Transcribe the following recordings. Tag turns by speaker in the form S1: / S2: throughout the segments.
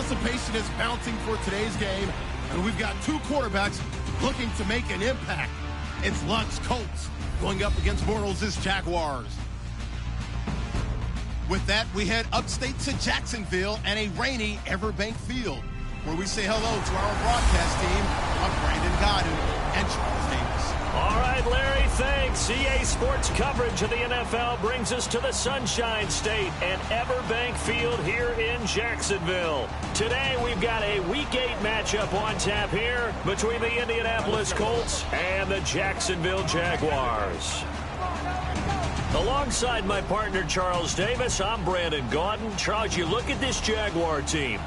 S1: Anticipation is mounting for today's game, and we've got two quarterbacks looking to make an impact. It's Luck's Colts going up against Bortles' Jaguars. With that, we head upstate to Jacksonville and a rainy Everbank Field, where we say hello to our broadcast team of Brandon Godden and Charles Davis.
S2: All right, Larry, thanks. EA Sports coverage of the NFL brings us to the Sunshine State and Everbank Field here in Jacksonville. Today, we've got a Week 8 matchup on tap here between the Indianapolis Colts and the Jacksonville Jaguars. Alongside my partner, Charles Davis, I'm Brandon Gaudin. Charles, you look at this Jaguar team.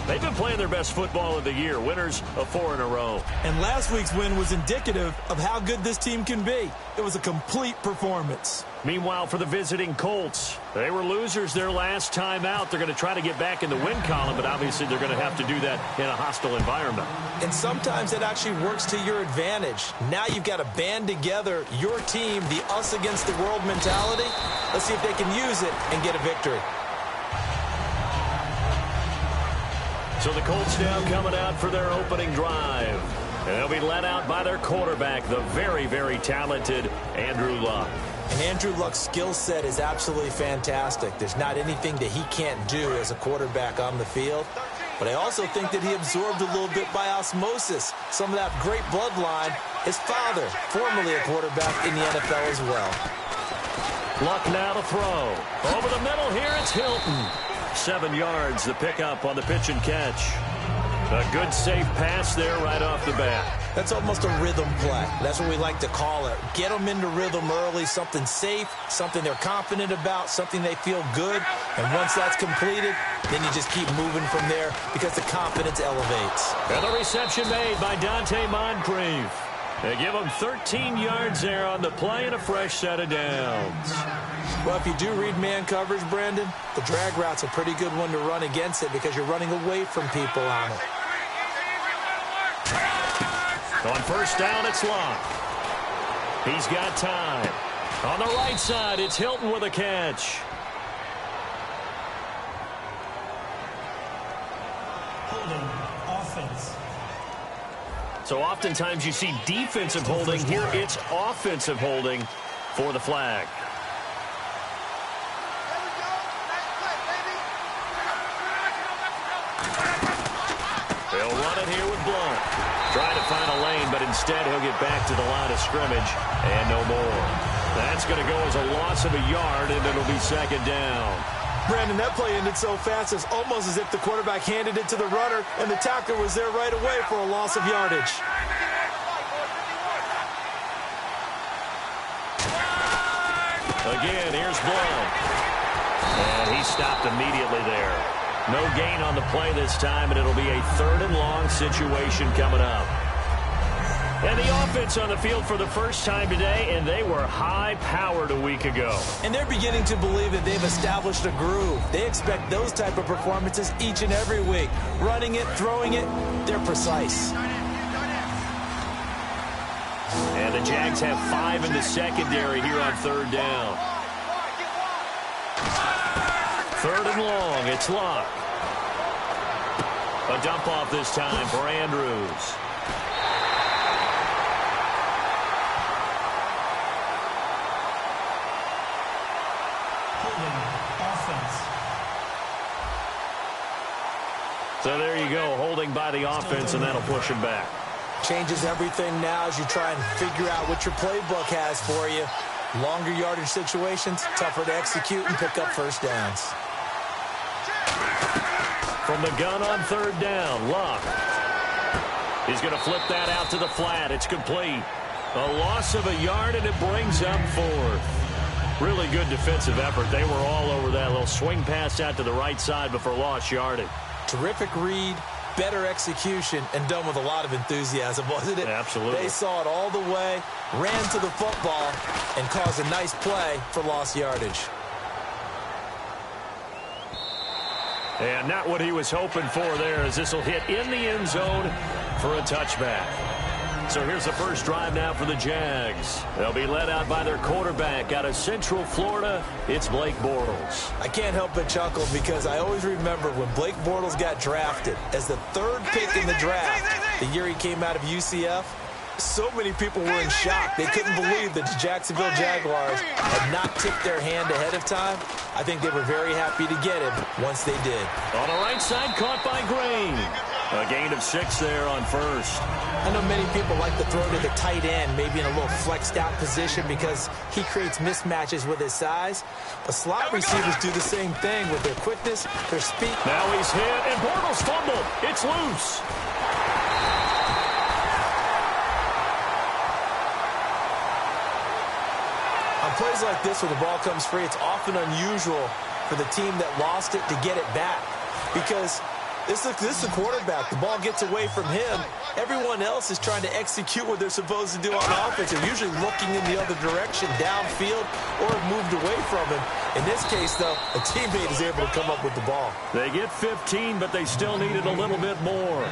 S2: They've been playing their best football of the year, winners of 4 in a row.
S3: And last week's win was indicative of how good this team can be. It was a complete performance.
S2: Meanwhile, for the visiting Colts, they were losers their last time out. They're going to try to get back in the win column, but obviously they're going to have to do that in a hostile environment.
S3: And sometimes it actually works to your advantage. Now you've got to band together your team, the us against the world mentality. Let's see if they can use it and get a victory.
S2: So the Colts now coming out for their opening drive. And they'll be led out by their quarterback, the very, very talented Andrew Luck.
S3: And Andrew Luck's skill set is absolutely fantastic. There's not anything that he can't do as a quarterback on the field. But I also think that he absorbed a little bit by osmosis some of that great bloodline. His father, formerly a quarterback in the NFL as well.
S2: Luck now to throw. Over the middle here, it's Hilton. 7 yards, the pickup on the pitch and catch. A good, safe pass there right off the bat.
S3: That's almost a rhythm play. That's what we like to call it. Get them into rhythm early, something safe, something they're confident about, something they feel good. And once that's completed, then you just keep moving from there because the confidence elevates.
S2: And the reception made by Dante Moncrief. They give him 13 yards there on the play and a fresh set of downs.
S3: Well, if you do read man coverage, Brandon, the drag route's a pretty good one to run against it because you're running away from people on it.
S2: On first down, it's Luck. He's got time. On the right side, it's Hilton with a catch.
S4: Holding, offense.
S2: So oftentimes you see defensive holding. Here it's offensive holding for the flag. They'll run it here with Blunt. Trying to find a lane, but instead he'll get back to the line of scrimmage and no more. That's going to go as a loss of a yard, and it'll be second down.
S3: Brandon, that play ended so fast, it's almost as if the quarterback handed it to the runner, and the tackler was there right away for a loss of yardage.
S2: Again, here's Blunt. And he stopped immediately there. No gain on the play this time, and it'll be a 3rd and long situation coming up. And the offense on the field for the first time today, and they were high-powered a week ago.
S3: And they're beginning to believe that they've established a groove. They expect those type of performances each and every week. Running it, throwing it, they're precise.
S2: And the Jags have 5 in the secondary here on 3rd down. 3rd and long, it's Luck. A dump off this time for Andrews. So there you go, holding by the offense, and that'll push him back.
S3: Changes everything now as you try and figure out what your playbook has for you. Longer yardage situations, tougher to execute and pick up first downs.
S2: From the gun on 3rd down, Luck. He's going to flip that out to the flat. It's complete. A loss of a yard, and it brings up 4th. Really good defensive effort. They were all over that little swing pass out to the right side before lost yardage.
S3: Terrific read, better execution, and done with a lot of enthusiasm, wasn't it?
S2: Absolutely.
S3: They saw it all the way, ran to the football, and caused a nice play for lost yardage.
S2: And not what he was hoping for there, as this will hit in the end zone for a touchback. So here's the first drive now for the Jags. They'll be led out by their quarterback out of Central Florida. It's Blake Bortles.
S3: I can't help but chuckle because I always remember when Blake Bortles got drafted as the third pick in the draft, the year he came out of UCF. So many people were in shock. They couldn't believe that the Jacksonville Jaguars had not tipped their hand ahead of time. I think they were very happy to get him once they did.
S2: On the right side, caught by Green. A gain of 6 there on first.
S3: I know many people like to throw to the tight end, maybe in a little flexed out position because he creates mismatches with his size. But slot receivers do the same thing with their quickness, their speed.
S2: Now he's hit, and Bortles fumbled. It's loose.
S3: On plays like this where the ball comes free, it's often unusual for the team that lost it to get it back because this is the quarterback. The ball gets away from him. Everyone else is trying to execute what they're supposed to do on offense. They're usually looking in the other direction, downfield, or have moved away from him. In this case, though, a teammate is able to come up with the ball.
S2: They get 15, but they still needed a little bit more.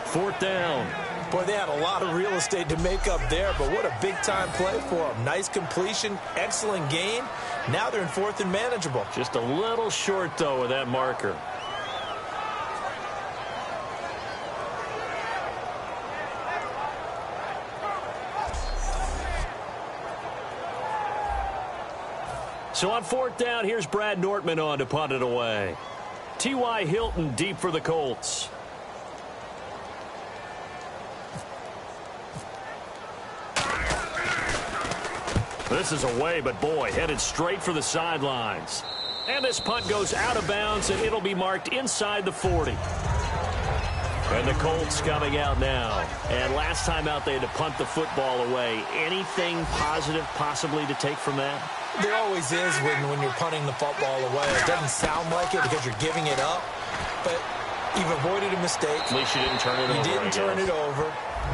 S2: 4th down.
S3: Boy, they had a lot of real estate to make up there, but what a big-time play for them. Nice completion, excellent gain. Now they're in 4th and manageable.
S2: Just a little short, though, with that marker. So on 4th down, here's Brad Nortman on to punt it away. T.Y. Hilton deep for the Colts. This is away, but boy, headed straight for the sidelines. And this punt goes out of bounds, and it'll be marked inside the 40. And the Colts coming out now. And last time out, they had to punt the football away. Anything positive possibly to take from that?
S3: There always is when you're punting the football away. It doesn't sound like it because you're giving it up, but you've avoided a mistake.
S2: At least you didn't turn it over.
S3: You didn't turn it over,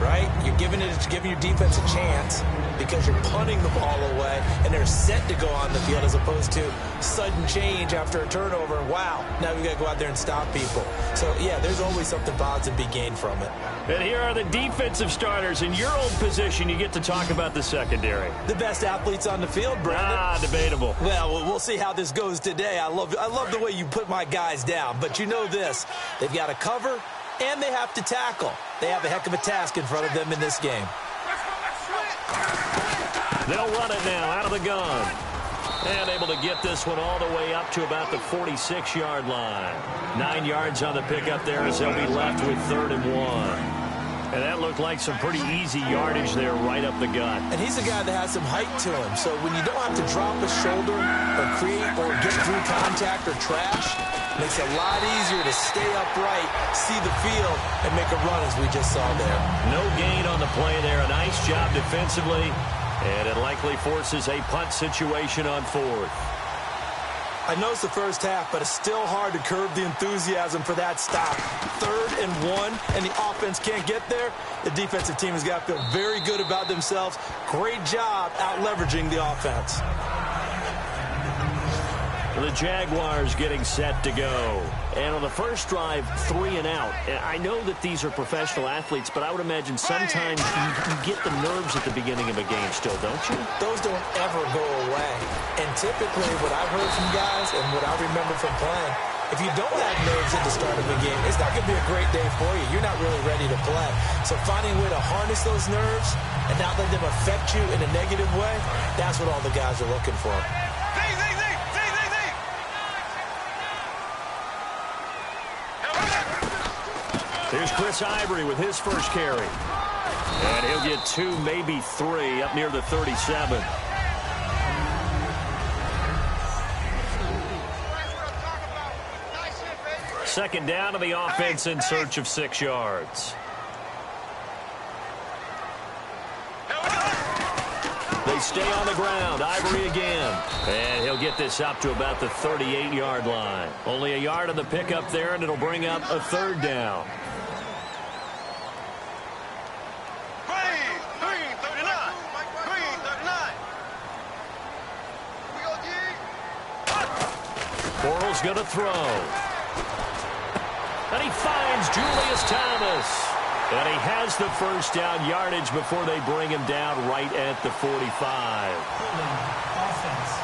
S3: right? You're giving your defense a chance because you're punting the ball away, and they're set to go on the field as opposed to sudden change after a turnover. And wow, now we've got to go out there and stop people. So, yeah, there's always something positive to be gained from it.
S2: And here are the defensive starters. In your old position, you get to talk about the secondary.
S3: The best athletes on the field, Brandon.
S2: Debatable.
S3: Well, we'll see how this goes today. I love the way you put my guys down. But you know this. They've got to cover, and they have to tackle. They have a heck of a task in front of them in this game.
S2: They'll run it now out of the gun. And able to get this one all the way up to about the 46-yard line. 9 yards on the pickup there as they'll be left with 3rd and 1. And that looked like some pretty easy yardage there right up the gut.
S3: And he's a guy that has some height to him. So when you don't have to drop a shoulder or create or get through contact or trash, it makes it a lot easier to stay upright, see the field, and make a run as we just saw there.
S2: No gain on the play there. A nice job defensively. And it likely forces a punt situation on 4th.
S3: I know it's the first half, but it's still hard to curb the enthusiasm for that stop. 3rd and 1, and the offense can't get there. The defensive team has got to feel very good about themselves. Great job out-leveraging the offense.
S2: The Jaguars getting set to go. And on the first drive, 3 and out. I know that these are professional athletes, but I would imagine sometimes you get the nerves at the beginning of a game still, don't you?
S3: Those don't ever go away. And typically what I've heard from guys and what I remember from playing, if you don't have nerves at the start of a game, it's not going to be a great day for you. You're not really ready to play. So finding a way to harness those nerves and not let them affect you in a negative way, that's what all the guys are looking for.
S2: Here's Chris Ivory with his first carry. And he'll get 2, maybe 3 up near the 37. Second down to the offense in search of 6 yards. They stay on the ground. Ivory again. And he'll get this up to about the 38-yard line. Only a yard on the pickup there, and it'll bring up a 3rd down. Bortles going to throw. And he finds Julius Thomas. And he has the first down yardage before they bring him down right at the 45.
S4: Holding offense.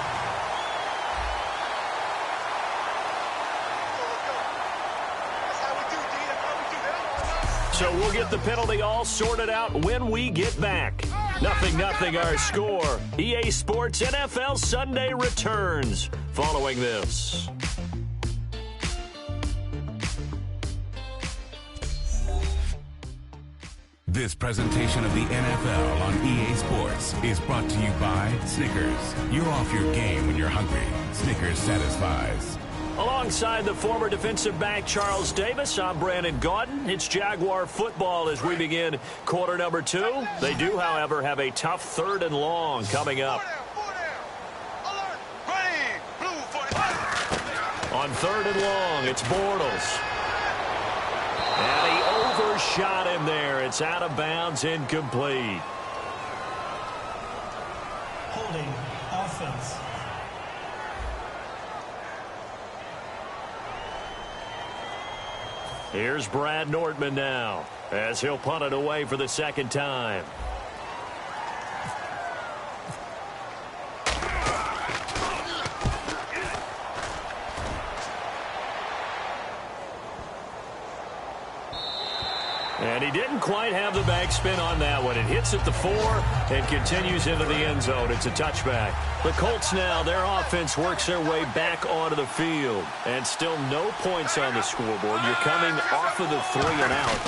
S2: So we'll get the penalty all sorted out when we get back. 0-0 our score. EA Sports NFL Sunday returns following this.
S5: This presentation of the NFL on EA Sports is brought to you by Snickers. You're off your game when you're hungry. Snickers satisfies.
S2: Alongside the former defensive back Charles Davis, I'm Brandon Gaudin. It's Jaguar football as we begin quarter number 2. They do, however, have a tough 3rd and long coming up. On 3rd and long, it's Bortles. And he overshot him there. It's out of bounds, incomplete.
S4: Holding offense.
S2: Here's Brad Nordman now as he'll punt it away for the second time. And he didn't quite have the backspin on that one. It hits at the 4 and continues into the end zone. It's a touchback. The Colts now, their offense works their way back onto the field. And still no points on the scoreboard. You're coming off of the 3 and out.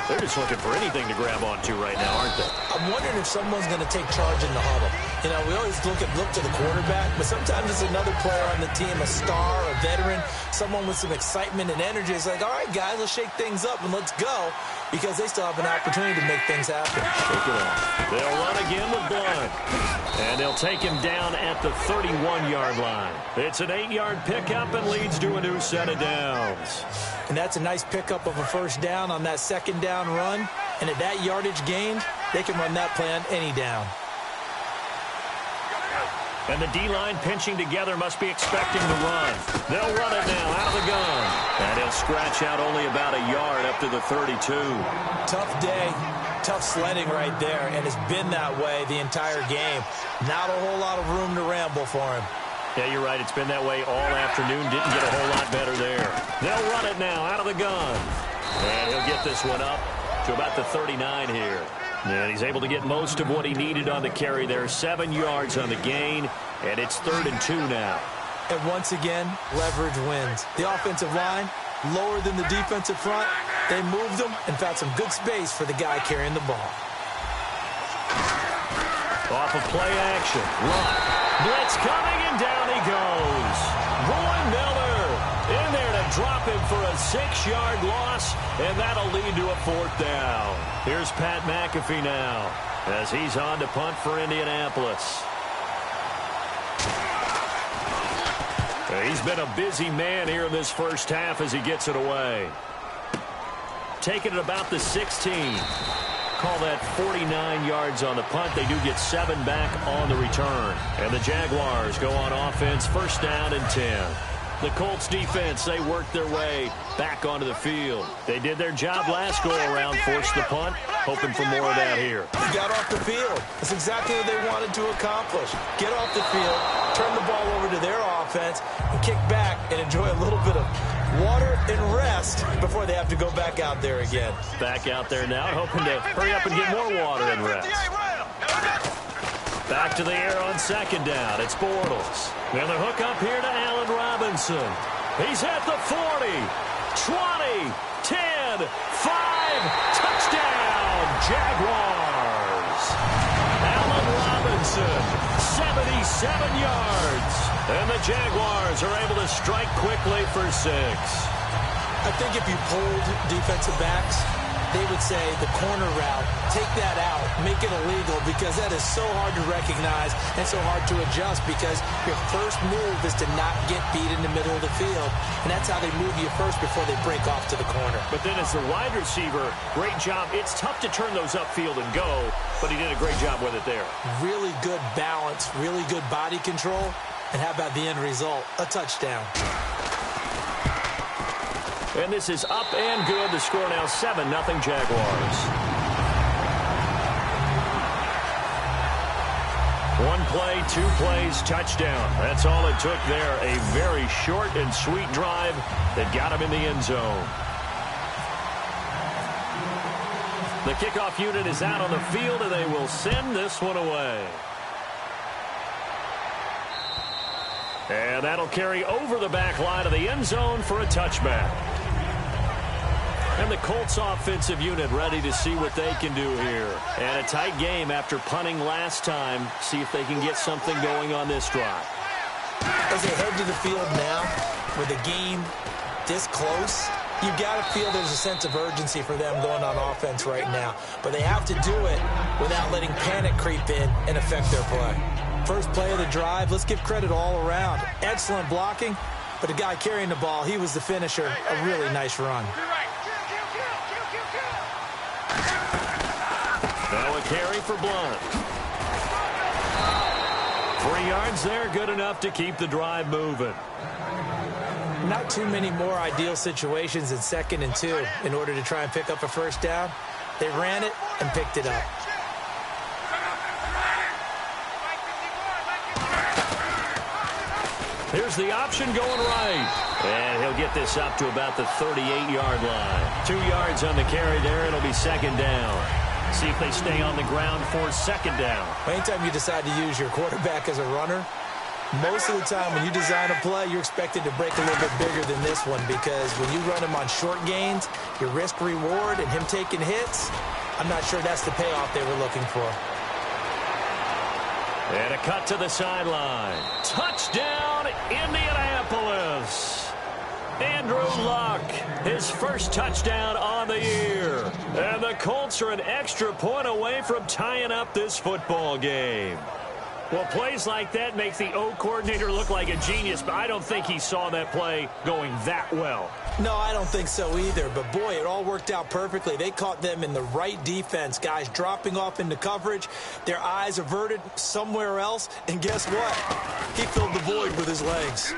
S2: They're just looking for anything to grab onto right now, aren't they?
S3: I'm wondering if someone's going to take charge in the huddle. You know, we always look to the quarterback, but sometimes it's another player on the team, a star, a veteran, someone with some excitement and energy. It's like, all right, guys, let's shake things up and let's go, because they still have an opportunity to make things happen.
S2: Shake it off. They'll run again with Blunt. And they'll take him down at the 31-yard line. It's an 8-yard pickup and leads to a new set of downs.
S3: And that's a nice pickup of a first down on that second down run. And at that yardage gained, they can run that play on any down.
S2: And the D-line pinching together must be expecting to run. They'll run it now out of the gun. And he'll scratch out only about a yard up to the 32.
S3: Tough day, tough sledding right there, and it's been that way the entire game. Not a whole lot of room to ramble for him.
S2: Yeah, you're right. It's been that way all afternoon. Didn't get a whole lot better there. They'll run it now out of the gun. And he'll get this one up to about the 39 here. And he's able to get most of what he needed on the carry there. 7 yards on the gain, and it's 3rd and 2 now.
S3: And once again, leverage wins. The offensive line, lower than the defensive front. They moved them and found some good space for the guy carrying the ball.
S2: Off of play action. Luck. Blitz coming, and down he goes. Roy Miller in there to drop him for a 6-yard loss, and that'll lead to a 4th down. Here's Pat McAfee now as he's on to punt for Indianapolis. He's been a busy man here in this first half as he gets it away. Taking it about the 16. Call that 49 yards on the punt. They do get 7 back on the return. And the Jaguars go on offense, first down and 10. The Colts defense, they work their way back onto the field. They did their job last go-around, forced the punt, hoping for more of that here.
S3: They got off the field. That's exactly what they wanted to accomplish. Get off the field, turn the ball over to their offense, and kick back and enjoy a little bit of water and rest before they have to go back out there again.
S2: Back out there now, hoping to hurry up and get more water and rest. Back to the air on second down. It's Bortles. And the hook up here to Allen Robinson. He's at the 40, 20, 10, 5. Touchdown, Jaguars. Allen Robinson, 77 yards. And the Jaguars are able to strike quickly for 6.
S3: I think if you pulled defensive backs, they would say the corner route, take that out, make it illegal, because that is so hard to recognize and so hard to adjust, because your first move is to not get beat in the middle of the field, and that's how they move you first before they break off to the corner.
S2: But then as the wide receiver, great job. It's tough to turn those upfield and go, but he did a great job with it there.
S3: Really good balance, really good body control, and how about the end result? A touchdown.
S2: And this is up and good. The score now 7-0 Jaguars. One play, 2 plays, touchdown. That's all it took there. A very short and sweet drive that got him in the end zone. The kickoff unit is out on the field, and they will send this one away. And that'll carry over the back line of the end zone for a touchback. And the Colts offensive unit ready to see what they can do here. And a tight game after punting last time. See if they can get something going on this drive.
S3: As they head to the field now, with the game this close, you've got to feel there's a sense of urgency for them going on offense right now. But they have to do it without letting panic creep in and affect their play. First play of the drive, let's give credit all around. Excellent blocking, but the guy carrying the ball, he was the finisher. A really nice run.
S2: Now a carry for Blunt. 3 yards there, good enough to keep the drive moving.
S3: Not too many more ideal situations in 2nd and 2 in order to try and pick up a first down. They ran it and picked it up.
S2: Here's the option going right. And he'll get this up to about the 38-yard line. 2 yards on the carry there. It'll be 2nd down. See if they stay on the ground for 2nd down.
S3: Anytime you decide to use your quarterback as a runner, most of the time when you design a play, you're expected to break a little bit bigger than this one, because when you run him on short gains, your risk-reward and him taking hits, I'm not sure that's the payoff they were looking for.
S2: And a cut to the sideline. Touchdown, Indianapolis. Andrew Luck, his first touchdown on the year. And the Colts are an extra point away from tying up this football game. Well, plays like that make the O coordinator look like a genius, but I don't think he saw that play going that well.
S3: No, I don't think so either. But, boy, it all worked out perfectly. They caught them in the right defense. Guys dropping off into coverage, their eyes averted somewhere else. And guess what? He filled the void with his legs.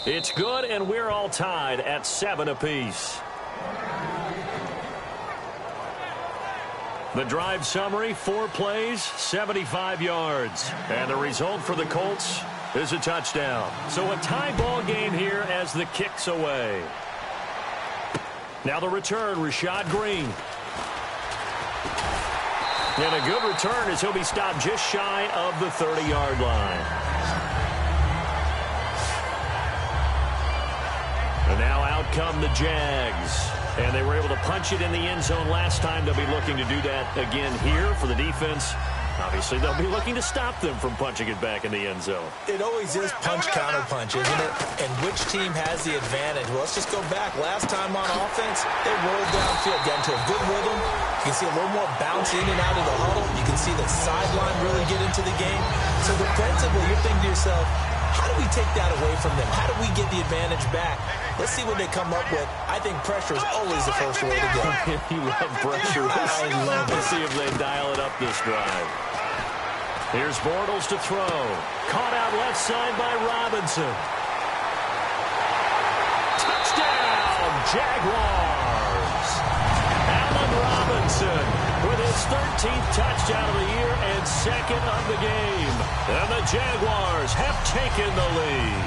S2: It's good, and we're all tied at 7 apiece. The drive summary, 4 plays, 75 yards. And the result for the Colts is a touchdown. So a tie ball game here as the kick's away. Now the return, Rashad Green. And a good return as he'll be stopped just shy of the 30-yard line. And now out come the Jags. And they were able to punch it in the end zone last time. They'll be looking to do that again here for the defense. Obviously, they'll be looking to stop them from punching it back in the end zone.
S3: It always is punch-counter-punch, isn't it? And which team has the advantage? Well, let's just go back. Last time on offense, they rolled downfield, got into a good rhythm. You can see a little more bounce in and out of the huddle. You can see the sideline really get into the game. So defensively, you're thinking to yourself, how do we take that away from them? How do we get the advantage back? Let's see what they come up with. I think pressure is always the first way to go.
S2: You love pressure.
S3: I love it.
S2: Let's see if they dial it up this drive. Here's Bortles to throw. Caught out left side by Robinson. Touchdown, Jaguars. Allen Robinson with his 13th touchdown of the year and 2nd of the game. And the Jaguars have taken the lead.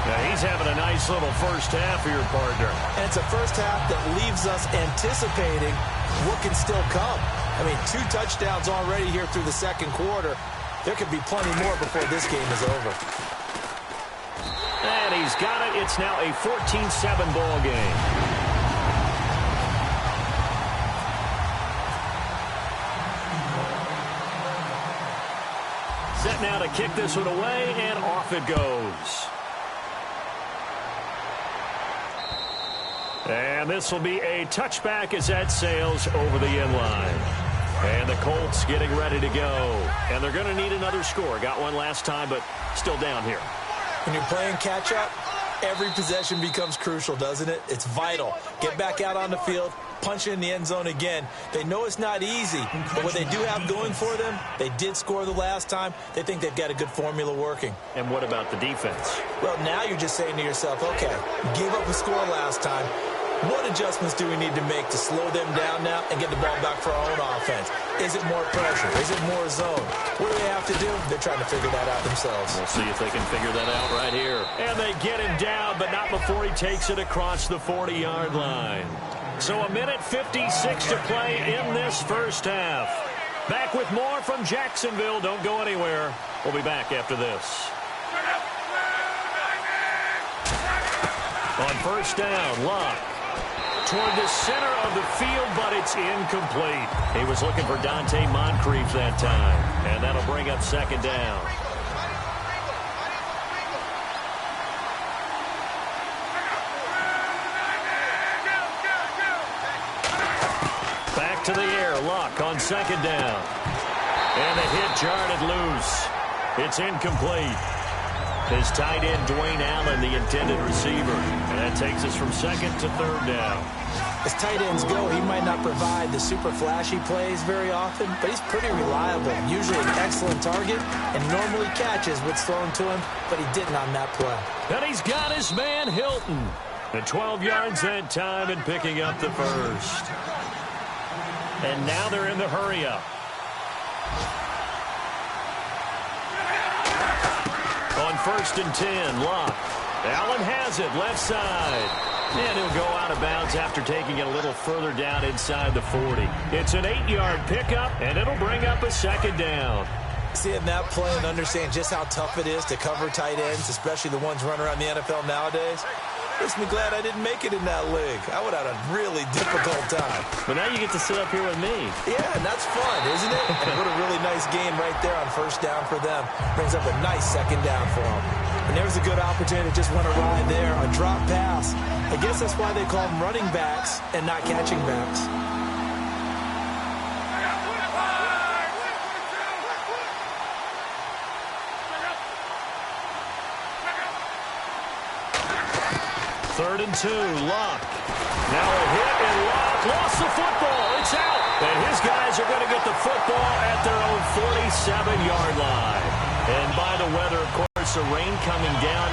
S2: Now he's having a nice little first half for your partner.
S3: And it's a first half that leaves us anticipating what can still come. I mean, 2 touchdowns already here through the 2nd quarter. There could be plenty more before this game is over.
S2: And he's got it. It's now a 14-7 ball game. Set now to kick this one away, and off it goes. And this will be a touchback as that sails over the end line. And the Colts getting ready to go. And they're going to need another score. Got one last time, but still down here.
S3: When you're playing catch-up, every possession becomes crucial, doesn't it? It's vital. Get back out on the field, punch it in the end zone again. They know it's not easy, but what they do have going for them, they did score the last time. They think they've got a good formula working.
S2: And what about the defense?
S3: Well, now you're just saying to yourself, okay, gave up a score last time. What adjustments do we need to make to slow them down now and get the ball back for our own offense? Is it more pressure? Is it more zone? What do they have to do? They're trying to figure that out themselves.
S2: We'll see if they can figure that out right here. And they get him down, but not before he takes it across the 40-yard line. So a minute 56 to play in this first half. Back with more from Jacksonville. Don't go anywhere. We'll be back after this. On first down, Luck toward the center of the field, but it's incomplete. He was looking for Dante Moncrief that time, and that'll bring up second down. Back to the air, Luck on second down. And the hit jarred it loose. It's incomplete. His tight end, Dwayne Allen, the intended receiver. And that takes us from second to third down.
S3: As tight ends go, he might not provide the super flashy plays very often, but he's pretty reliable. Usually an excellent target and normally catches what's thrown to him, but he didn't on that play.
S2: And he's got his man, Hilton. At 12 yards that time and picking up the first. And now they're in the hurry-up. On first and 10, Luck. Allen has it, left side. And he'll go out of bounds after taking it a little further down inside the 40. It's an 8-yard pickup, and it'll bring up a second down.
S3: Seeing that play and understand just how tough it is to cover tight ends, especially the ones running around the NFL nowadays, makes me glad I didn't make it in that league. I would have had a really difficult time.
S2: But now you get to sit up here with me.
S3: Yeah, and that's fun, isn't it? And what a really nice game right there on first down for them. Brings up a nice second down for them. And there's a good opportunity to just run a ride there, a drop pass. I guess that's why they call them running backs and not catching backs.
S2: Third and 2, Luck. Now a hit, and Luck lost the football. It's out. And his guys are going to get the football at their own 47-yard line. And by the weather, of course, the rain coming down.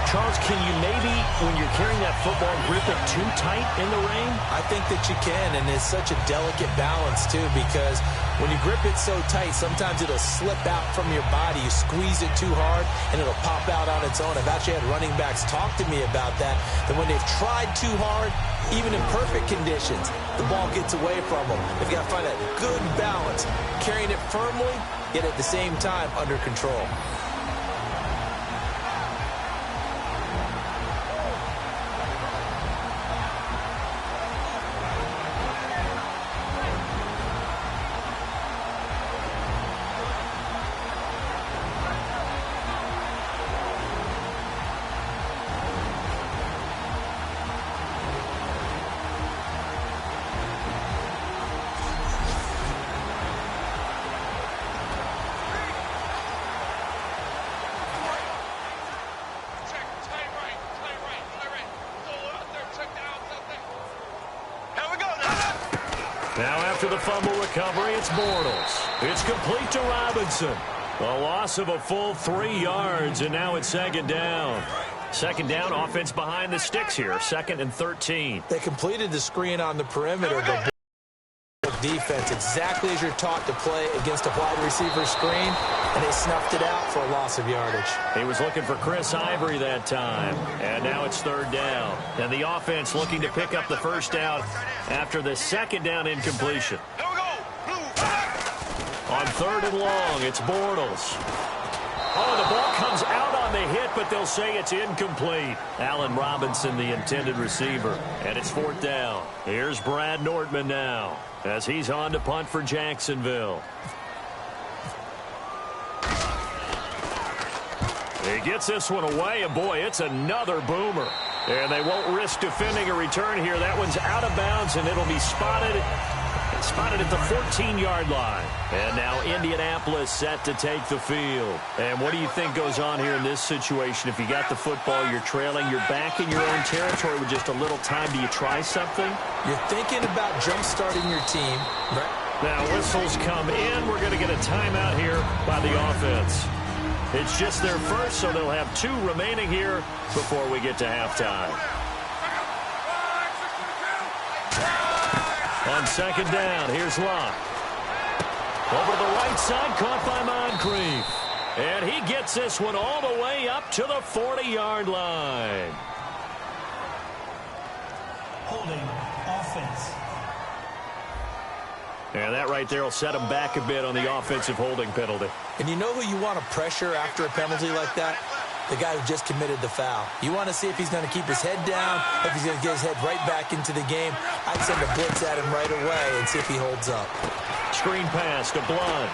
S2: Charles, can you maybe, when you're carrying that football, grip it too tight in the rain?
S3: I think that you can, and it's such a delicate balance, too, because when you grip it so tight, sometimes it'll slip out from your body. You squeeze it too hard, and it'll pop out on its own. I've actually had running backs talk to me about that when they've tried too hard, even in perfect conditions, the ball gets away from them. They've got to find that good balance, carrying it firmly, yet at the same time under control.
S2: Now after the fumble recovery, it's Bortles. It's complete to Robinson. A loss of a full 3 yards, and now it's second down. Second down, offense behind the sticks here. 2nd and 13.
S3: They completed the screen on the perimeter, but defense exactly as you're taught to play against a wide receiver screen, and they snuffed it out for a loss of yardage.
S2: He was looking for Chris Ivory that time, and now it's third down. And the offense looking to pick up the first down after the second down incompletion. On third and long, it's Bortles. Oh, the ball comes out on the hit, but they'll say it's incomplete. Allen Robinson, the intended receiver, and it's fourth down. Here's Brad Nortman now, as he's on to punt for Jacksonville. He gets this one away, and boy, it's another boomer. And they won't risk defending a return here. That one's out of bounds, and it'll be spotted Spotted at the 14-yard line. And now Indianapolis set to take the field. And what do you think goes on here in this situation? If you got the football, you're trailing, you're back in your own territory with just a little time. Do you try something?
S3: You're thinking about jump-starting your team. Right?
S2: Now whistles come in. We're going to get a timeout here by the offense. It's just their first, so they'll have 2 remaining here before we get to halftime. On second down, here's Locke. Over the right side, caught by Moncrief. And he gets this one all the way up to the 40-yard line.
S4: Holding offense.
S2: And that right there will set him back a bit on the offensive holding penalty.
S3: And you know who you want to pressure after a penalty like that? The guy who just committed the foul. You want to see if he's going to keep his head down, if he's going to get his head right back into the game. I'd send a blitz at him right away and see if he holds up.
S2: Screen pass to Blunt.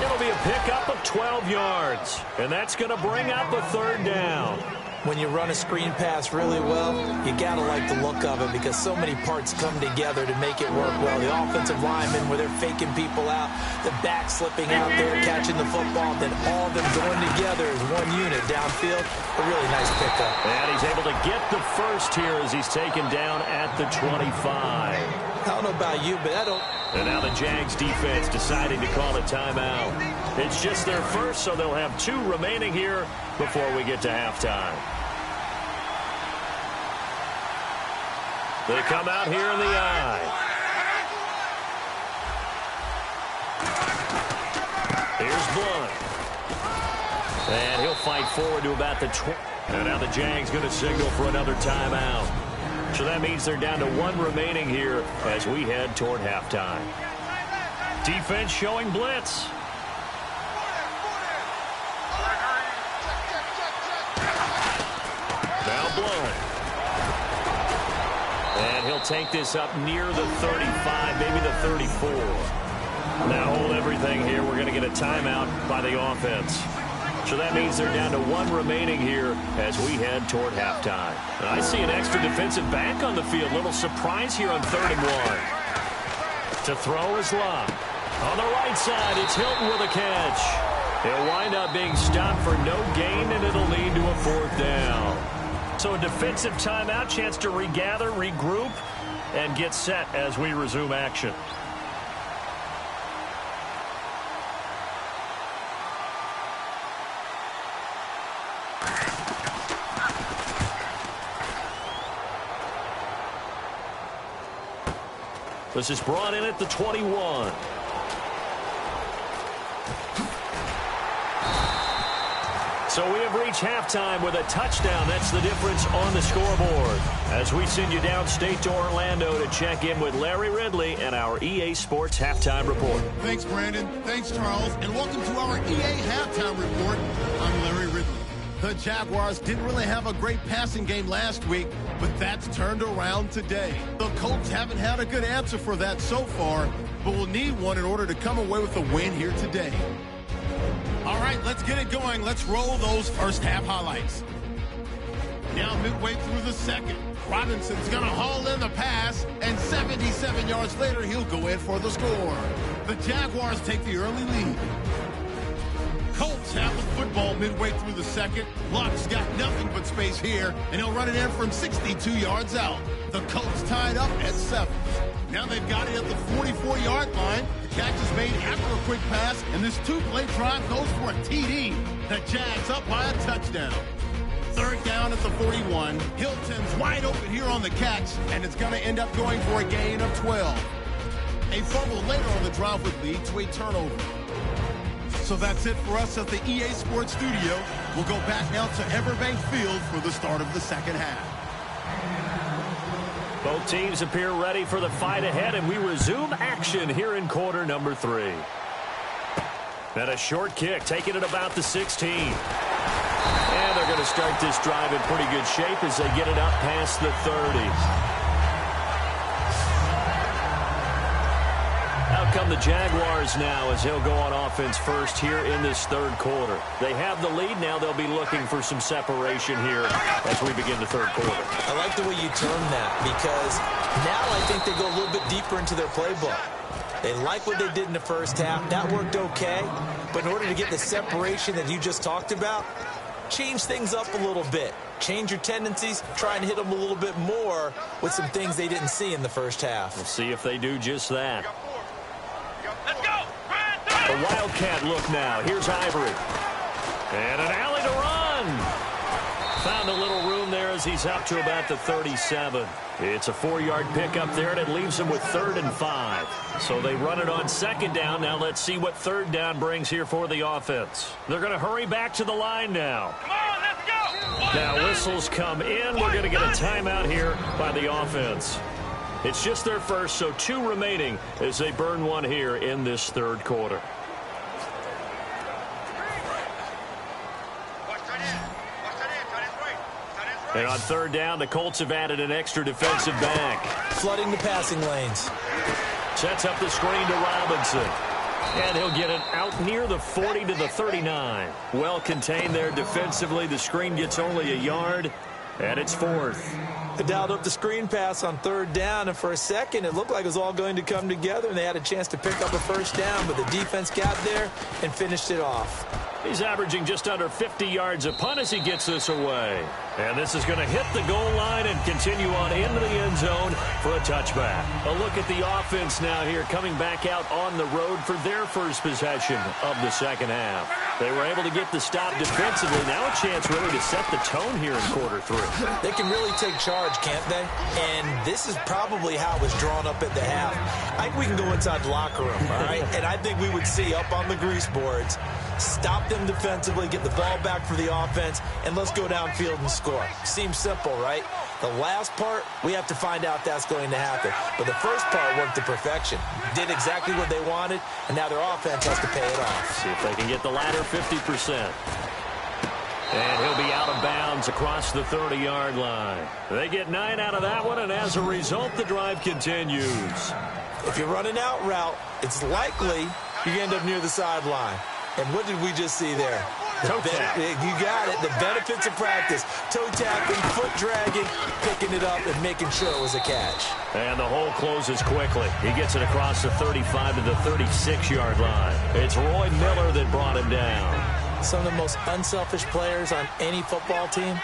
S2: It'll be a pickup of 12 yards. And that's going to bring up a third down.
S3: When you run a screen pass really well, you got to like the look of it because so many parts come together to make it work well. The offensive linemen, where they're faking people out, the back slipping out there, catching the football, then all of them going together as one unit downfield. A really nice pickup.
S2: And he's able to get the first here as he's taken down at the 25.
S3: I don't know about you, but I don't.
S2: And now the Jags defense deciding to call a timeout. It's just their first, so they'll have 2 remaining here before we get to halftime. They come out here in the eye. Here's Blunt. And he'll fight forward to about the 20. And now the Jags going to signal for another timeout. So that means they're down to 1 remaining here as we head toward halftime. Defense showing blitz. Now Blunt. And he'll take this up near the 35, maybe the 34. Now hold everything here. We're going to get a timeout by the offense. So that means they're down to 1 remaining here as we head toward halftime. And I see an extra defensive back on the field. Little surprise here on 3rd and 1. To throw is Locke. On the right side, it's Hilton with a catch. He'll wind up being stopped for no gain, and it'll lead to a 4th down. So a defensive timeout, chance to regather, regroup, and get set as we resume action. This is brought in at the 21. So we have reached halftime with a touchdown. That's the difference on the scoreboard. As we send you downstate to Orlando to check in with Larry Ridley and our EA Sports Halftime Report.
S1: Thanks, Brandon. Thanks, Charles. And welcome to our EA Halftime Report. I'm Larry Ridley. The Jaguars didn't really have a great passing game last week, but that's turned around today. The Colts haven't had a good answer for that so far, but will need one in order to come away with a win here today. All right, let's get it going. Let's roll those first half highlights. Now midway through the second, Robinson's going to haul in the pass, and 77 yards later, he'll go in for the score. The Jaguars take the early lead. Colts have the football midway through the second. Locke's got nothing but space here, and he'll run it in from 62 yards out. The Colts tied up at 7. Now they've got it at the 44-yard line. The catch is made after a quick pass, and this 2-play drive goes for a TD. The Jags up by a touchdown. 3rd down at the 41. Hilton's wide open here on the catch, and it's going to end up going for a gain of 12. A fumble later on the drive would lead to a turnover. So that's it for us at the EA Sports Studio. We'll go back now to Everbank Field for the start of the second half.
S2: Both teams appear ready for the fight ahead, and we resume action here in quarter number 3. And a short kick, taking it about the 16. And they're going to start this drive in pretty good shape as they get it up past the 30. Now come the Jaguars now as he'll go on offense first here in this third quarter. They have the lead. Now they'll be looking for some separation here as we begin the third quarter.
S3: I like the way you term that because now I think they go a little bit deeper into their playbook. They like what they did in the first half. That worked okay. But in order to get the separation that you just talked about, change things up a little bit. Change your tendencies. Try and hit them a little bit more with some things they didn't see in the first half.
S2: We'll see if they do just that. A Wildcat look now. Here's Ivory. And an alley to run. Found a little room there as he's up to about the 37. It's a 4-yard pickup there, and it leaves him with 3rd and 5. So they run it on 2nd down. Now let's see what 3rd down brings here for the offense. They're going to hurry back to the line now.
S6: Come on, let's go.
S2: Now whistles come in. We're going to get a timeout here by the offense. It's just their first, so 2 remaining as they burn one here in this third quarter. And on 3rd down, the Colts have added an extra defensive back.
S3: Flooding the passing lanes.
S2: Sets up the screen to Robinson. And he'll get it out near the 40 to the 39. Well contained there defensively. The screen gets only a yard, and it's 4th.
S3: They dialed up the screen pass on 3rd down, and for a second it looked like it was all going to come together, and they had a chance to pick up a 1st down, but the defense got there and finished it off.
S2: He's averaging just under 50 yards a punt as he gets this away. And this is going to hit the goal line and continue on into the end zone for a touchback. A look at the offense now here, coming back out on the road for their first possession of the second half. They were able to get the stop defensively. Now a chance really to set the tone here in quarter 3.
S3: They can really take charge, can't they? And this is probably how it was drawn up at the half. I think we can go inside the locker room, all right? And I think we would see up on the grease boards, stop them defensively, get the ball back for the offense, and let's go downfield and score. Seems simple, right? The last part, we have to find out that's going to happen. But the first part worked to perfection. Did exactly what they wanted, and now their offense has to pay it off.
S2: See if they can get the latter 50%. And he'll be out of bounds across the 30-yard line. They get 9 out of that one, and as a result, the drive continues.
S3: If you're running out route, it's likely you end up near the sideline. And what did we just see there?
S2: Toe tap.
S3: You got it. The benefits of practice. Toe tapping, foot dragging, picking it up, and making sure it was a catch.
S2: And the hole closes quickly. He gets it across the 35 to the 36-yard line. It's Roy Miller that brought him down.
S3: Some of the most unselfish players on any football team,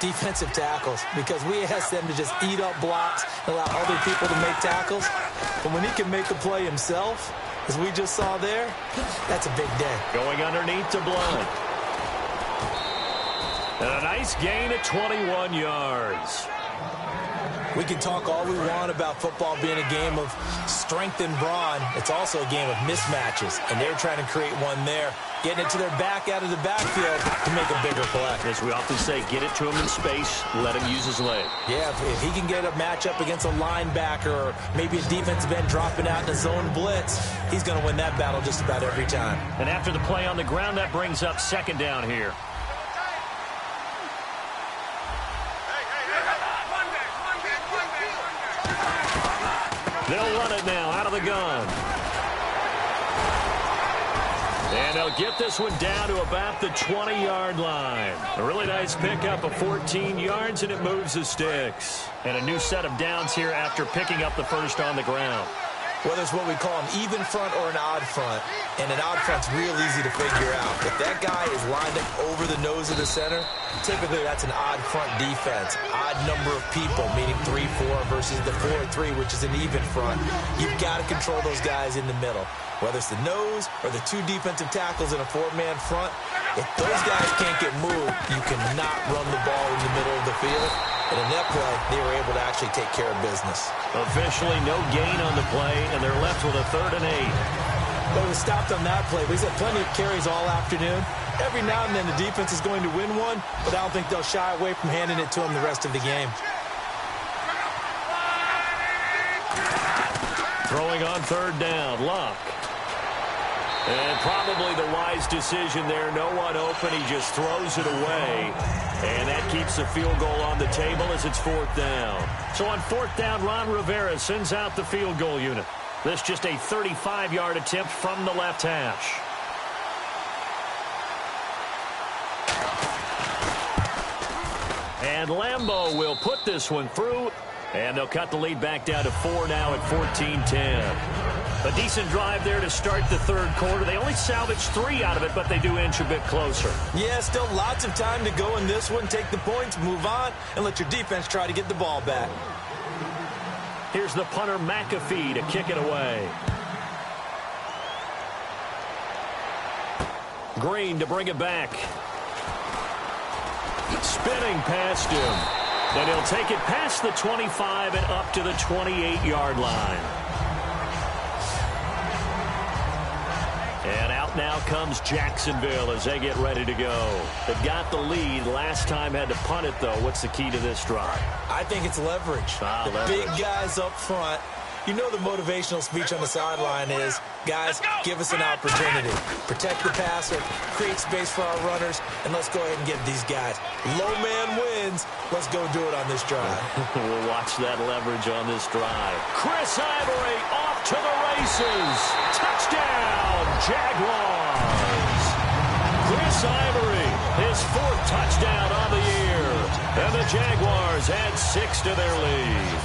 S3: defensive tackles, because we ask them to just eat up blocks and allow other people to make tackles. But when he can make a play himself, as we just saw there, that's a big day.
S2: Going underneath to Blunt. And a nice gain at 21 yards.
S3: We can talk all we want about football being a game of strength and brawn. It's also a game of mismatches, and they're trying to create one there, getting it to their back out of the backfield to make a bigger play.
S2: As we often say, get it to him in space, let him use his leg.
S3: Yeah, if he can get a matchup against a linebacker or maybe a defensive end dropping out in a zone blitz, he's going to win that battle just about every time.
S2: And after the play on the ground, that brings up 2nd down here. They'll run it now out of the gun. And they'll get this one down to about the 20-yard line. A really nice pickup of 14 yards, and it moves the sticks. And a new set of downs here after picking up the first on the ground.
S3: Whether it's what we call an even front or an odd front, and an odd front's real easy to figure out. If that guy is lined up over the nose of the center, typically that's an odd front defense. Odd number of people, meaning 3-4 versus the 4-3, which is an even front. You've got to control those guys in the middle. Whether it's the nose or the 2 defensive tackles in a 4-man front, if those guys can't get moved, you cannot run the ball in the middle of the field. And in that play, they were able to actually take care of business.
S2: Officially no gain on the play, and they're left with a 3rd and 8.
S3: But we stopped on that play. We've had plenty of carries all afternoon. Every now and then the defense is going to win one, but I don't think they'll shy away from handing it to them the rest of the game.
S2: Throwing on 3rd down, Luck. And probably the wise decision there. No one open. He just throws it away. And that keeps the field goal on the table as it's 4th down. So on 4th down, Ron Rivera sends out the field goal unit. This just a 35-yard attempt from the left hash. And Lambeau will put this one through, and they'll cut the lead back down to 4 now at 14-10. A decent drive there to start the third quarter. They only salvaged 3 out of it, but they do inch a bit closer.
S3: Yeah, still lots of time to go in this one. Take the points, move on, and let your defense try to get the ball back.
S2: Here's the punter, McAfee, to kick it away. Green to bring it back. Spinning past him. And he'll take it past the 25 and up to the 28-yard line. And out now comes Jacksonville as they get ready to go. They've got the lead. Last time had to punt it, though. What's the key to this drive?
S3: I think it's leverage. Big guys up front. You know the motivational speech on the sideline is, guys, give us an opportunity. Protect the passer, create space for our runners, and let's go ahead and get these guys. Low man wins. Let's go do it on this drive.
S2: We'll watch that leverage on this drive. Chris Ivory off to the races. Touchdown, Jaguars. Chris Ivory, his 4th touchdown on the year. And the Jaguars add 6 to their lead.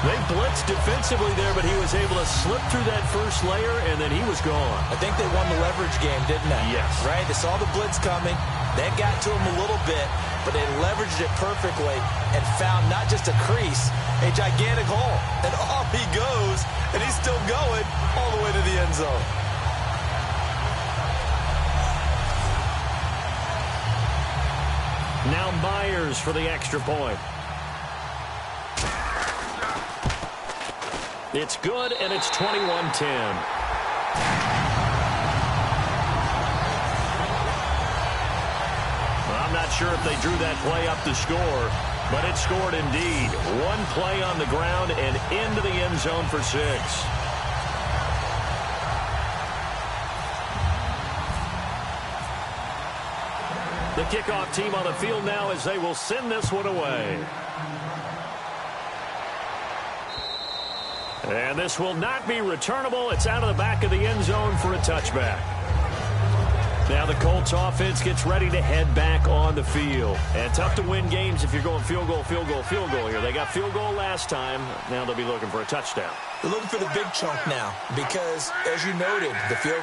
S2: They blitzed defensively there, but he was able to slip through that first layer, and then he was gone.
S3: I think they won the leverage game, didn't they?
S2: Yes.
S3: Right? They saw the blitz coming. That got to him a little bit, but they leveraged it perfectly and found not just a crease, a gigantic hole. And off he goes, and he's still going all the way to the end zone.
S2: Now Myers for the extra point. It's good, and it's 21-10. I'm not sure if they drew that play up to score, but it scored indeed. One play on the ground and into the end zone for 6. The kickoff team on the field now as they will send this one away. And this will not be returnable. It's out of the back of the end zone for a touchback. Now the Colts offense gets ready to head back on the field. And tough to win games if you're going field goal, field goal, field goal here. They got field goal last time. Now they'll be looking for a touchdown.
S3: They're looking for the big chunk now because, as you noted, the field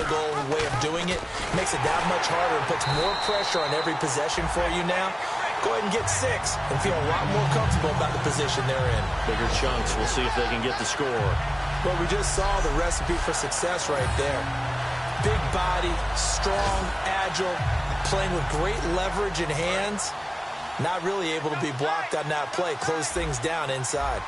S3: goal way of doing it makes it that much harder and puts more pressure on every possession for you now. Go ahead and get 6 and feel a lot more comfortable about the position they're in.
S2: Bigger chunks. We'll see if they can get the score.
S3: Well, we just saw the recipe for success right there. Big body, strong, agile, playing with great leverage in hands. Not really able to be blocked on that play. Close things down inside.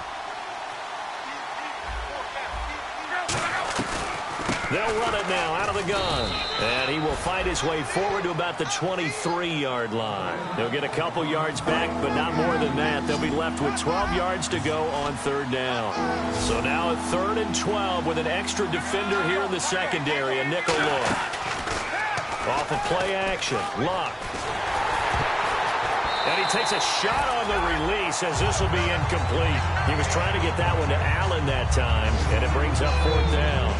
S2: They'll run it now out of the gun. And he will fight his way forward to about the 23-yard line. They'll get a couple yards back, but not more than that. They'll be left with 12 yards to go on 3rd down. So now at 3rd and 12 with an extra defender here in the secondary, a nickel look. Off of play action, Luck. And he takes a shot on the release as this will be incomplete. He was trying to get that one to Allen that time, and it brings up 4th down.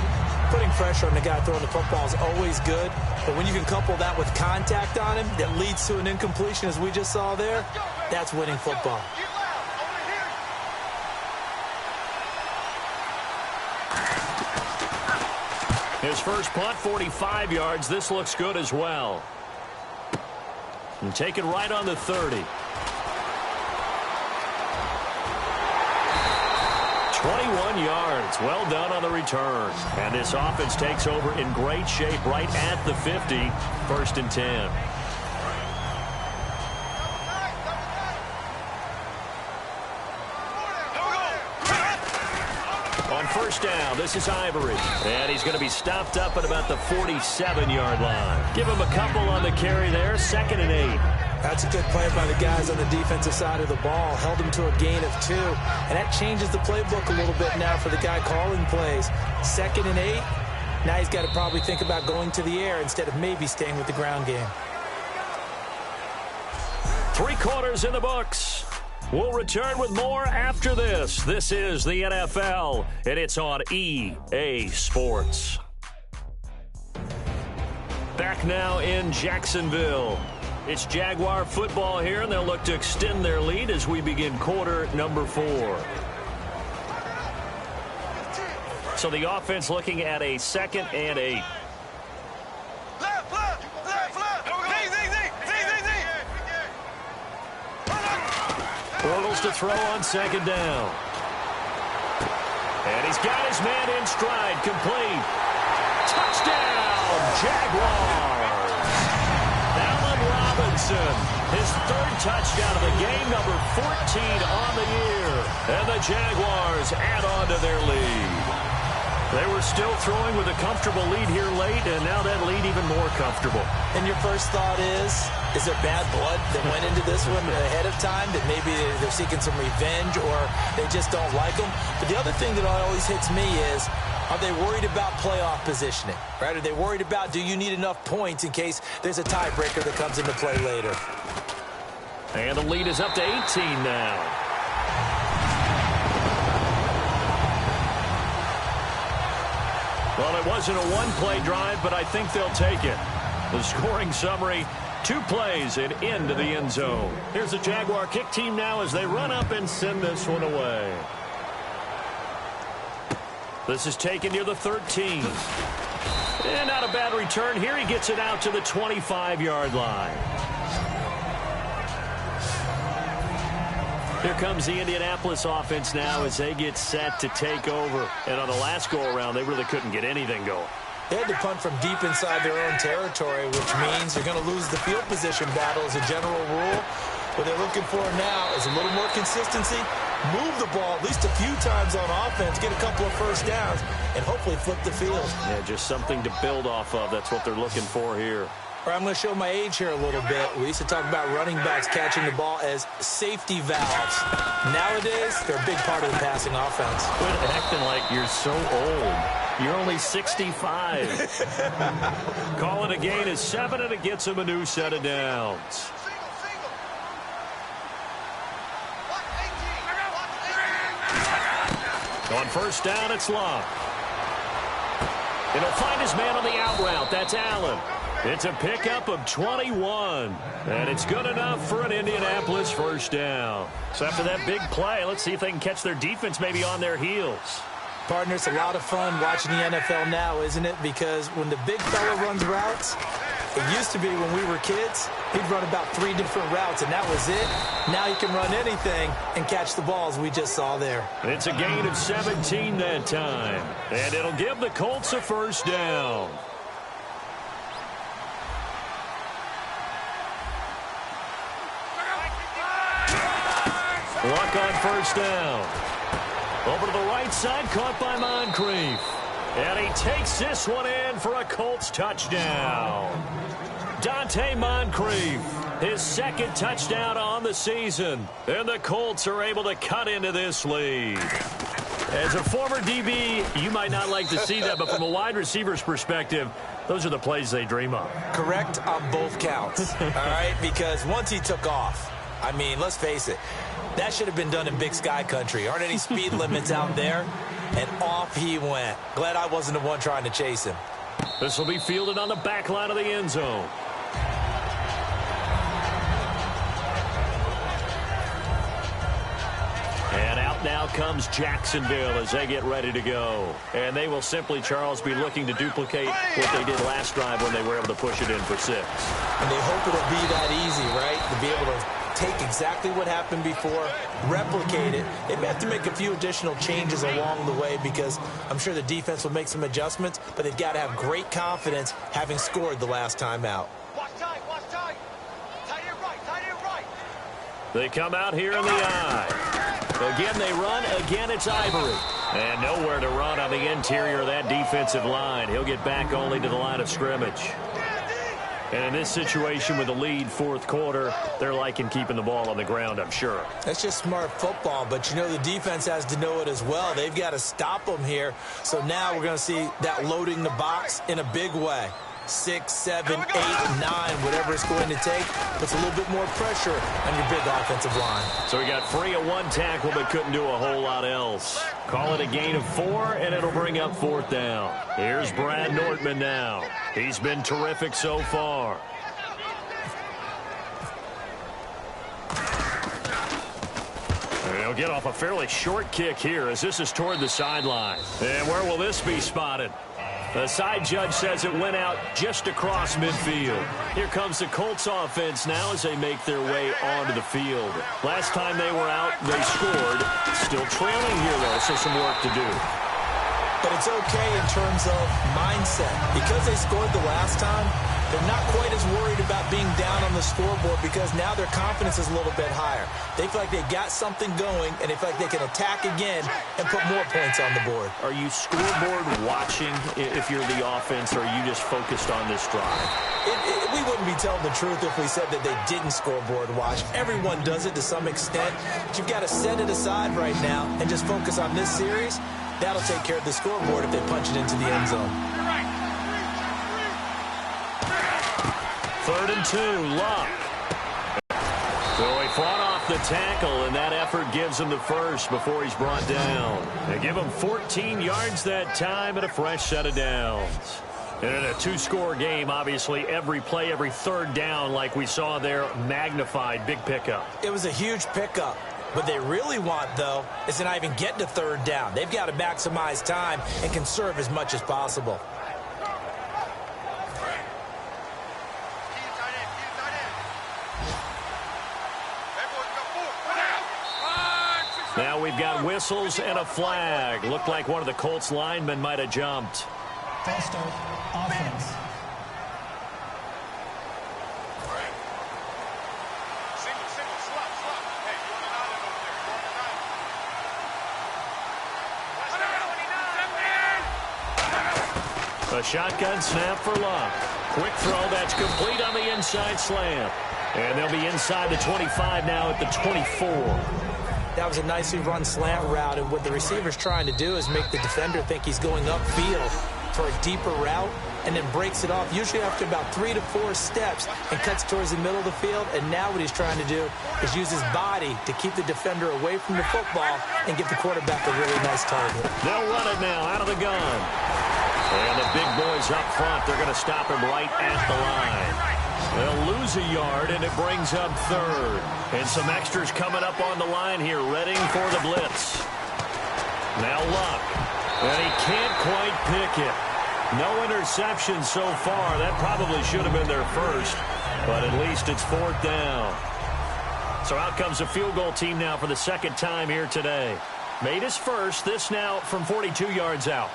S3: Putting pressure on the guy throwing the football is always good, but when you can couple that with contact on him that leads to an incompletion, as we just saw there, that's winning football.
S2: His first punt, 45 yards. This looks good as well. And take it right on the 30. 21 yards. Well done on the return. And this offense takes over in great shape right at the 50. 1st and 10. On 1st down, this is Ivory. And he's going to be stopped up at about the 47-yard line. Give him a couple on the carry there. 2nd and 8.
S3: That's a good play by the guys on the defensive side of the ball. Held him to a gain of 2. And that changes the playbook a little bit now for the guy calling plays. 2nd and 8. Now he's got to probably think about going to the air instead of maybe staying with the ground game.
S2: 3 quarters in the books. We'll return with more after this. This is the NFL, and it's on EA Sports. Back now in Jacksonville. It's Jaguar football here, and they'll look to extend their lead as we begin quarter number 4. So the offense looking at a 2nd and 8. Bortles to throw on 2nd down. And he's got his man in stride, complete. Touchdown, Jaguars. Allen Robinson, his 3rd touchdown of the game, number 14 on the year. And the Jaguars add on to their lead. They were still throwing with a comfortable lead here late, and now that lead even more comfortable.
S3: And your first thought is there bad blood that went into this one ahead of time, that maybe they're seeking some revenge or they just don't like them? But the other thing that always hits me is, are they worried about playoff positioning? Right? Are they worried about, do you need enough points in case there's a tiebreaker that comes into play later?
S2: And the lead is up to 18 now. Well, it wasn't a one-play drive, but I think they'll take it. The scoring summary, 2 plays and into the end zone. Here's the Jaguar kick team now as they run up and send this one away. This is taken near the 13. And not a bad return here. He gets it out to the 25-yard line. Here comes the Indianapolis offense now as they get set to take over. And on the last go-around, they really couldn't get anything going.
S3: They had to punt from deep inside their own territory, which means they're going to lose the field position battle as a general rule. What they're looking for now is a little more consistency, move the ball at least a few times on offense, get a couple of first downs, and hopefully flip the field.
S2: Yeah, just something to build off of. That's what they're looking for here.
S3: Or I'm going to show my age here a little bit. We used to talk about running backs catching the ball as safety valves. Nowadays, they're a big part of the passing offense.
S2: Quit acting like you're so old. You're only 65. Call it a gain of 7, and it gets him a new set of downs. On first down, it's Love. It'll find his man on the out route. That's Allen. It's a pickup of 21, and it's good enough for an Indianapolis first down. So after that big play, let's see if they can catch their defense maybe on their heels.
S3: Partner, it's a lot of fun watching the NFL now, isn't it? Because when the big fella runs routes, it used to be when we were kids, he'd run about 3 different routes, and that was it. Now he can run anything and catch the balls we just saw there.
S2: It's a gain of 17 that time, and it'll give the Colts a first down. Luck on first down. Over to the right side, caught by Moncrief. And he takes this one in for a Colts touchdown. Dante Moncrief, his 2nd touchdown on the season. And the Colts are able to cut into this lead. As a former DB, you might not like to see that, but from a wide receiver's perspective, those are the plays they dream of.
S3: Correct on both counts, all right? Because once he took off, I mean, let's face it, that should have been done in Big Sky country. Aren't any speed limits out there? And off he went. Glad I wasn't the one trying to chase him.
S2: This will be fielded on the back line of the end zone. And out now comes Jacksonville as they get ready to go. And they will simply, Charles, be looking to duplicate what they did last drive when they were able to push it in for 6.
S3: And they hope it'll be that easy, right? To be able to take exactly what happened before, replicate it. They may have to make a few additional changes along the way because I'm sure the defense will make some adjustments, but they've got to have great confidence having scored the last time out.
S6: Watch tight, watch tight. Tight end right, tight end right.
S2: They come out here in the eye. Again, they run. Again, it's Ivory. And nowhere to run on the interior of that defensive line. He'll get back only to the line of scrimmage. And in this situation with the lead 4th quarter, they're liking keeping the ball on the ground, I'm sure.
S3: That's just smart football, but you know the defense has to know it as well. They've got to stop them here. So now we're going to see that loading the box in a big way. 6, 7, 8, 9, whatever it's going to take. Puts a little bit more pressure on your big offensive line.
S2: So he got free of one tackle but couldn't do a whole lot else. Call it a gain of 4, and it'll bring up 4th down. Here's Brad Nortman now. He's been terrific so far. He'll get off a fairly short kick here as this is toward the sideline. And where will this be spotted? The side judge says it went out just across midfield. Here comes the Colts offense now as they make their way onto the field. Last time they were out, they scored. Still trailing here, though, so some work to do.
S3: But it's okay in terms of mindset. Because they scored the last time, they're not quite as worried about being down on the scoreboard because now their confidence is a little bit higher. They feel like they've got something going, and they feel like they can attack again and put more points on the board.
S2: Are you scoreboard watching if you're the offense, or are you just focused on this drive?
S3: We wouldn't be telling the truth if we said that they didn't scoreboard watch. Everyone does it to some extent. But you've got to set it aside right now and just focus on this series. That'll take care of the scoreboard if they punch it into the end zone.
S2: 3rd and 2, Luck. So he fought off the tackle, and that effort gives him the first before he's brought down. They give him 14 yards that time and a fresh set of downs. And in a 2-score game, obviously, every play, every 3rd down, like we saw there, magnified. Big pickup.
S3: It was a huge pickup. What they really want, though, is to not even get to 3rd down. They've got to maximize time and conserve as much as possible.
S2: Now we've got whistles and a flag. Looked like one of the Colts linemen might have jumped.
S4: False start, offense.
S2: A shotgun snap for Luck. Quick throw that's complete on the inside slant. And they'll be inside the 25 now at the 24.
S3: That was a nicely run slant route, and what the receiver's trying to do is make the defender think he's going upfield for a deeper route, and then breaks it off, usually after about 3 to 4 steps, and cuts towards the middle of the field. And now what he's trying to do is use his body to keep the defender away from the football and give the quarterback a really nice target.
S2: They'll run it now out of the gun. And the big boys up front, they're going to stop him right at the line. They'll lose a yard, and it brings up 3rd. And some extras coming up on the line here, readying for the blitz. Now Luck. And he can't quite pick it. No interception so far. That probably should have been their first. But at least it's 4th down. So out comes the field goal team now for the 2nd time here today. Made his first. This now from 42 yards out.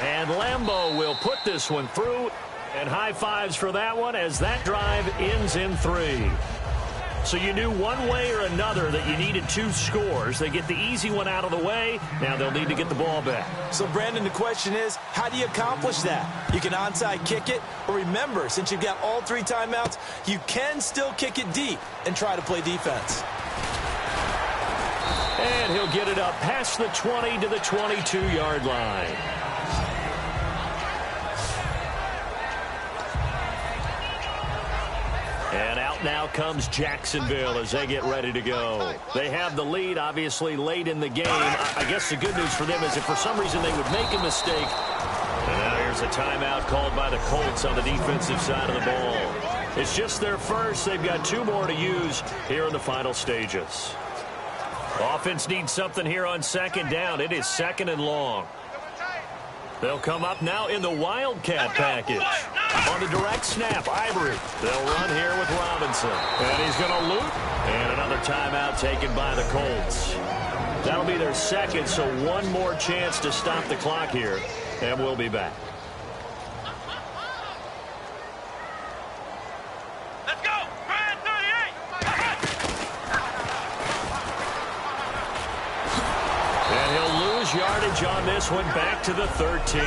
S2: And Lambeau will put this one through. And high fives for that one as that drive ends in 3. So you knew one way or another that you needed 2 scores. They get the easy one out of the way. Now they'll need to get the ball back.
S3: So, Brandon, the question is, how do you accomplish that? You can onside kick it, or remember, since you've got all 3 timeouts, you can still kick it deep and try to play defense.
S2: And he'll get it up past the 20 to the 22-yard line. And out now comes Jacksonville as they get ready to go. They have the lead, obviously, late in the game. I guess the good news for them is if for some reason they would make a mistake. And now here's a timeout called by the Colts on the defensive side of the ball. It's just their first. They've got 2 more to use here in the final stages. Offense needs something here on 2nd down. It is 2nd and long. They'll come up now in the Wildcat package. On the direct snap, Ivory. They'll run here with Robinson. And he's going to loop. And another timeout taken by the Colts. That'll be their 2nd, so 1 more chance to stop the clock here. And we'll be back.
S6: Let's go! Brand 38!
S2: And he'll lose yardage on this one back to the 13.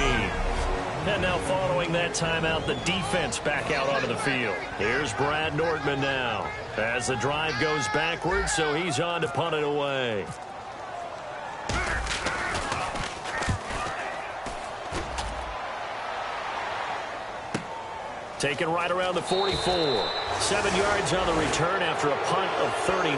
S2: And now following that timeout, the defense back out onto the field. Here's Brad Nortman now as the drive goes backwards, so he's on to punt it away. taken right around the 44. 7 yards on the return after a punt of 39.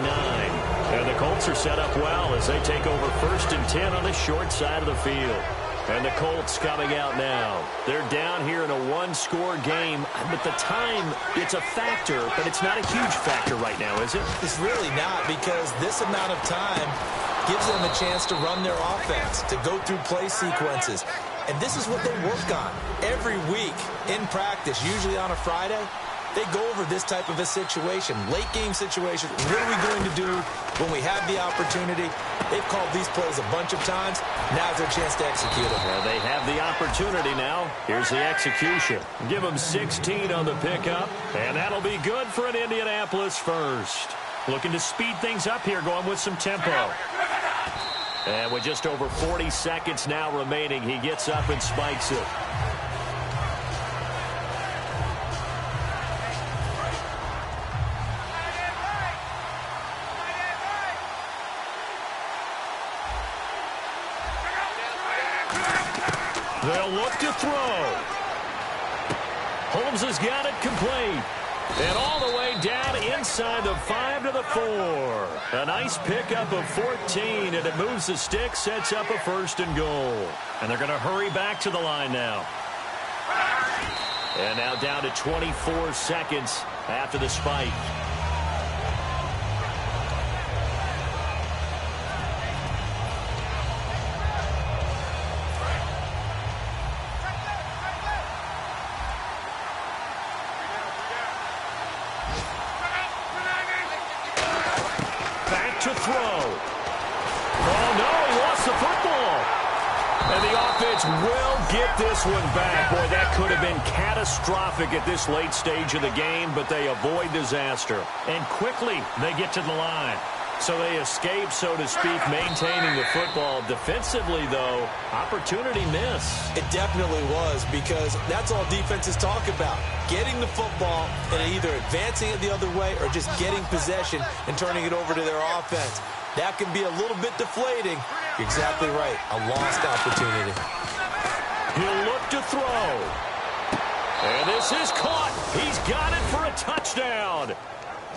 S2: And the Colts are set up well as they take over 1st and 10 on the short side of the field. And the Colts coming out now. They're down here in a one-score game. But the time, it's a factor, but it's not a huge factor right now, is it?
S3: It's really not, because this amount of time gives them a chance to run their offense, to go through play sequences. And this is what they work on every week in practice, usually on a Friday. They go over this type of a situation, late-game situation. What are we going to do when we have the opportunity? They've called these plays a bunch of times. Now's their chance to execute them.
S2: Well, they have the opportunity now. Here's the execution. Give them 16 on the pickup, and that'll be good for an Indianapolis first. Looking to speed things up here, going with some tempo. And with just over 40 seconds now remaining, he gets up and spikes it. They'll look to throw. Holmes has got it complete. And all the way down inside the 5 to the 4. A nice pickup of 14, and it moves the stick, sets up a 1st and goal. And they're going to hurry back to the line now. And now down to 24 seconds after the spike. To throw. Oh, no, he lost the football. And the offense will get this one back. Boy, that could have been catastrophic at this late stage of the game, but they avoid disaster. And quickly, they get to the line. So they escape, so to speak, maintaining the football. Defensively, though, opportunity miss.
S3: It definitely was, because that's all defenses talk about. Getting the football and either advancing it the other way or just getting possession and turning it over to their offense. That can be a little bit deflating. You're exactly right. A lost opportunity.
S2: He'll look to throw. And this is caught. He's got it for a touchdown.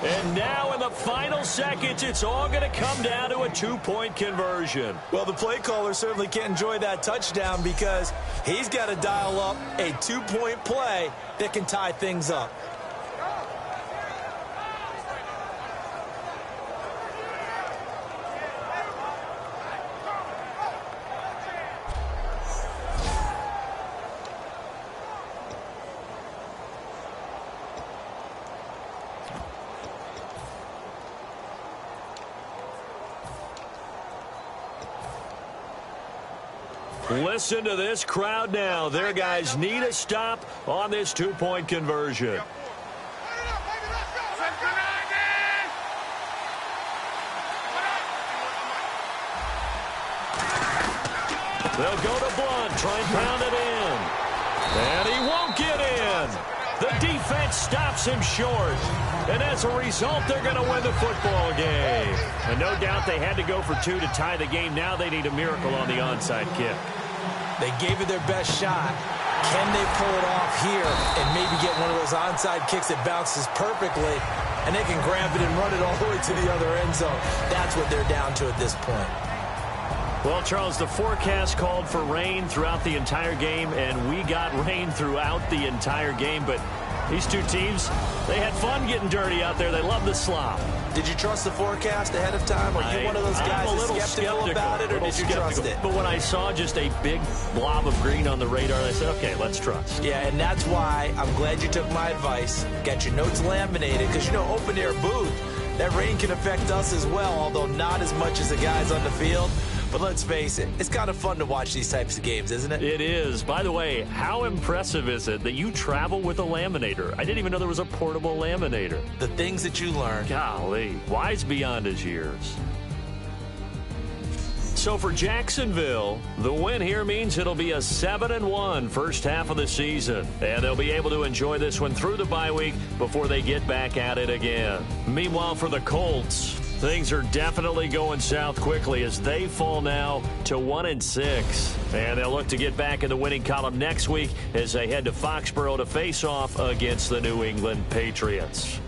S2: And now in the final seconds, it's all going to come down to a 2-point conversion.
S3: Well, the play caller certainly can't enjoy that touchdown, because he's got to dial up a 2-point play that can tie things up.
S2: Listen to this crowd now. Their guys need a stop on this 2-point conversion. They'll go to Blunt, try and pound it in. And he won't get in. The defense stops him short. And as a result, they're going to win the football game. And no doubt they had to go for 2 to tie the game. Now they need a miracle on the onside kick.
S3: They gave it their best shot. Can they pull it off here and maybe get one of those onside kicks that bounces perfectly, and they can grab it and run it all the way to the other end zone? That's what they're down to at this point.
S2: Well, Charles, the forecast called for rain throughout the entire game, and we got rain throughout the entire game. But these two teams, they had fun getting dirty out there. They love the slop.
S3: Did you trust the forecast ahead of time? Are you one of those guys that's skeptical about it, or did you trust it?
S2: But when I saw just a big blob of green on the radar, I said, okay, let's trust.
S3: Yeah, and that's why I'm glad you took my advice. Got your notes laminated, because, you know, open-air booth, that rain can affect us as well, although not as much as the guys on the field. But let's face it, it's kind of fun to watch these types of games, isn't it?
S2: It is. By the way, how impressive is it that you travel with a laminator? I didn't even know there was a portable laminator.
S3: The things that you learn.
S2: Golly, wise beyond his years. So for Jacksonville, the win here means it'll be a 7-1 first half of the season. And they'll be able to enjoy this one through the bye week before they get back at it again. Meanwhile, for the Colts, Things are definitely going south quickly as they fall now to 1-6. And they'll look to get back in the winning column next week as they head to Foxborough to face off against the New England Patriots.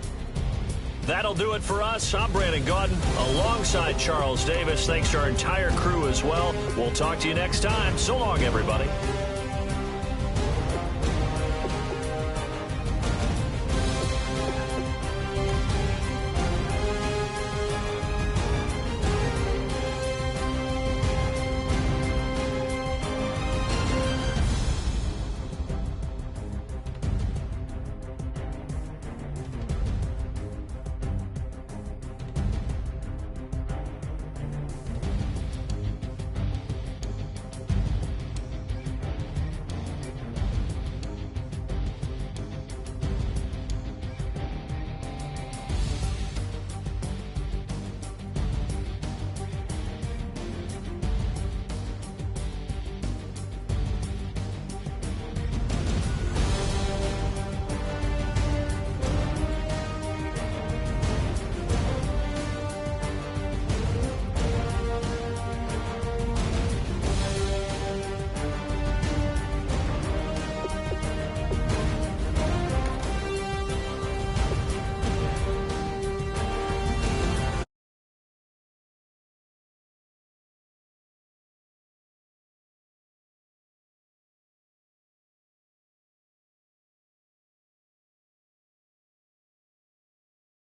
S2: That'll do it for us. I'm Brandon Gaudin alongside Charles Davis. Thanks to our entire crew as well. We'll talk to you next time. So long, everybody.